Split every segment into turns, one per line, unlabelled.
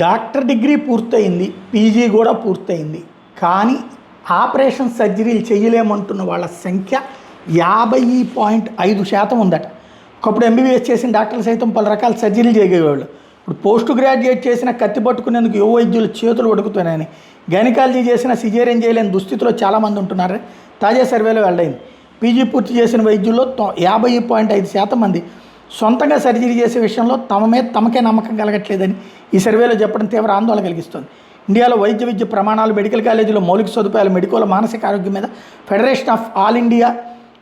Doctor degree పూర్తయింది, PG కూడా పూర్తయింది. కానీ ఆపరేషన్ సర్జరీలు చేయలేమంటున్న వాళ్ళ సంఖ్య 50.5% ఉందట. ఒకప్పుడు ఎంబీబీఎస్ చేసిన డాక్టర్లు సైతం పలు రకాల సర్జరీలు చేయగలిగేవాళ్ళు. ఇప్పుడు పోస్ట్ గ్రాడ్యుయేట్ చేసిన కత్తి పట్టుకునేందుకు యువ వైద్యులు చేతులు వడుకుతున్నాయని, గైనకాలజీ చేసిన సిజేరియన్ చేయలేని దుస్థితిలో చాలామంది ఉంటున్నారు. తాజా సర్వేలో వెల్లడైంది. పీజీ పూర్తి చేసిన వైద్యుల్లో 50.5% మంది సొంతంగా సర్జరీ చేసే విషయంలో తమకే నమ్మకం కలగట్లేదని ఈ సర్వేలో చెప్పడం తీవ్ర ఆందోళన కలిగిస్తుంది. ఇండియాలో వైద్య విద్య ప్రమాణాలు, మెడికల్ కాలేజీలో మౌలిక సదుపాయాలు, మెడికల్ మానసిక ఆరోగ్యం మీద federation of all India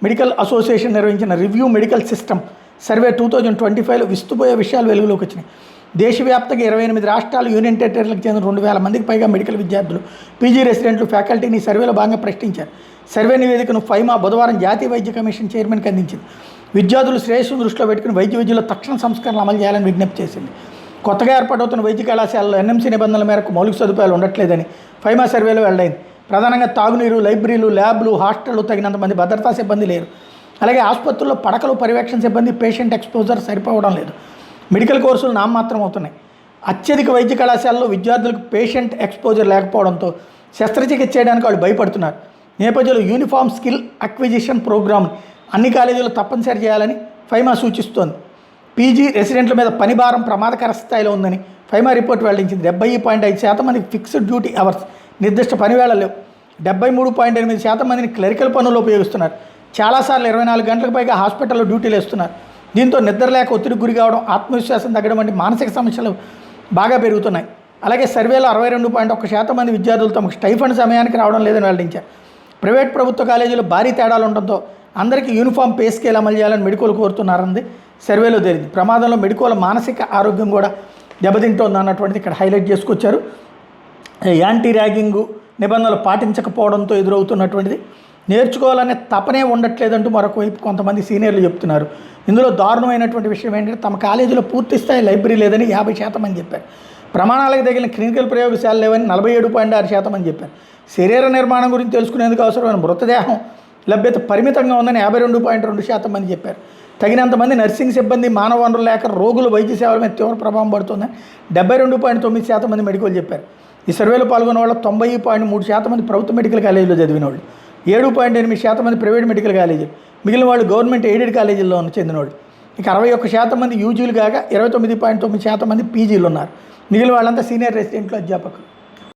medical association నిర్వహించిన రివ్యూ మెడికల్ సిస్టమ్ సర్వే 2025లో విస్తుపోయే విషయాలు వెలుగులోకి వచ్చినాయి. దేశవ్యాప్తంగా 28 రాష్ట్రాలు, యూనియన్ టెరిటరీలకు చెందిన 2,000 మందికి పైగా మెడికల్ విద్యార్థులు, పీజీ రెసిడెంట్లు, ఫ్యాకల్టీని ఈ సర్వేలో భాగంగా ప్రశ్నించారు. సర్వే నివేదికను ఫైమా బుధవారం జాతీయ వైద్య కమిషన్ చైర్మన్కి అందించింది. విద్యార్థులు శ్రేయస్సును దృష్టిలో పెట్టుకుని వైద్య విద్యలో తక్షణ సంస్కరణలు అమలు చేయాలని విజ్ఞప్తి చేసింది. కొత్తగా ఏర్పాటవుతున్న వైద్య కళాశాలలో ఎన్ఎంసీ నిబంధనల మేరకు మౌలిక సదుపాయాలు ఉండట్లేదని ఫైమా సర్వేలో వెల్లడైంది. ప్రధానంగా తాగునీరు, లైబ్రరీలు, ల్యాబ్లు, హాస్టళ్లు, తగినంత మంది భద్రతా సిబ్బంది లేరు. అలాగే ఆసుపత్రుల్లో పడకలు, పర్యవేక్షణ సిబ్బంది, పేషెంట్ ఎక్స్పోజర్ సరిపోవడం లేదు. మెడికల్ కోర్సులు నామమాత్రం అవుతున్నాయి. అత్యధిక వైద్య కళాశాలలో విద్యార్థులకు పేషెంట్ ఎక్స్పోజర్ లేకపోవడంతో శస్త్రచికిత్స చేయడానికి వాళ్ళు భయపడుతున్నారు. నేపథ్యంలో యూనిఫామ్ స్కిల్ అక్విజిషన్ ప్రోగ్రామ్ అన్ని కాలేజీలు తప్పనిసరి చేయాలని ఫైమా సూచిస్తోంది. పీజీ రెసిడెంట్ల మీద పని భారం ప్రమాదకర స్థాయిలో ఉందని ఫైమా రిపోర్ట్ వెల్లడించింది. 70.5% మందికి ఫిక్స్డ్ డ్యూటీ అవర్స్, నిర్దిష్ట పనివేళ లేవు. 73.8% మందిని క్లరికల్ పనుల్లో ఉపయోగిస్తున్నారు. చాలాసార్లు 24 గంటలకు పైగా హాస్పిటల్లో డ్యూటీలు వేస్తున్నారు. దీంతో నిద్ర లేక ఒత్తిడికి గురి కావడం, ఆత్మవిశ్వాసం తగ్గడం వంటి మానసిక సమస్యలు బాగా పెరుగుతున్నాయి. అలాగే సర్వేలో 62.1% మంది విద్యార్థులు తమకు స్టైఫండ్ సమయానికి రావడం లేదని వెల్లడించారు. ప్రైవేట్ ప్రభుత్వ కాలేజీలో భారీ తేడాలు ఉండడంతో అందరికీ యూనిఫామ్ పే స్కేల్ అమలు చేయాలని మెడికోలు కోరుతున్నారన్నది సర్వేలో తేలింది. ప్రమాదంలో మెడికోల మానసిక ఆరోగ్యం కూడా దెబ్బతింటోంది అన్నటువంటిది ఇక్కడ హైలైట్ చేసుకొచ్చారు. యాంటీ ర్యాగింగ్ నిబంధనలు పాటించకపోవడంతో ఎదురవుతున్నటువంటిది, నేర్చుకోవాలనే తపనే ఉండట్లేదంటూ మరొక వైపు కొంతమంది సీనియర్లు చెప్తున్నారు. ఇందులో దారుణమైనటువంటి విషయం ఏంటంటే తమ కాలేజీలో పూర్తి స్థాయి లైబ్రరీ లేదని 50% మంది చెప్పారు. ప్రమాణాలకు తగిన క్లినికల్ ప్రయోగశాల లేవని 47.6% మంది చెప్పారు. శరీర నిర్మాణం గురించి తెలుసుకునేందుకు అవసరమైన మృతదేహం లభ్యత పరిమితంగా ఉందని 52.2% మంది చెప్పారు. తగినంత మంది నర్సింగ్ సిబ్బంది, మానవ వనరులు లేక రోగులు వైద్య సేవల మీద తీవ్ర ప్రభావం పడుతుందని 72.9% మంది మెడికల్ చెప్పారు. ఈ సర్వేలో పాల్గొన్న వాళ్ళు 90.3% మంది ప్రభుత్వ మెడికల్ కాలేజీలో చదివిన వాళ్ళు, 7.8% మంది ప్రైవేట్ మెడికల్ కాలేజీలు, మిగిలిన వాళ్ళు గవర్నమెంట్ ఎయిడెడ్ కాలేజీల్లో చెందిన వాళ్ళు. ఇక 61% మంది యూజీలు కాగా 29.9% మంది పీజీలు ఉన్నారు. మిగిలిన వాళ్ళంతా సీనియర్ రెసిడెంట్లు, అధ్యాపకులు.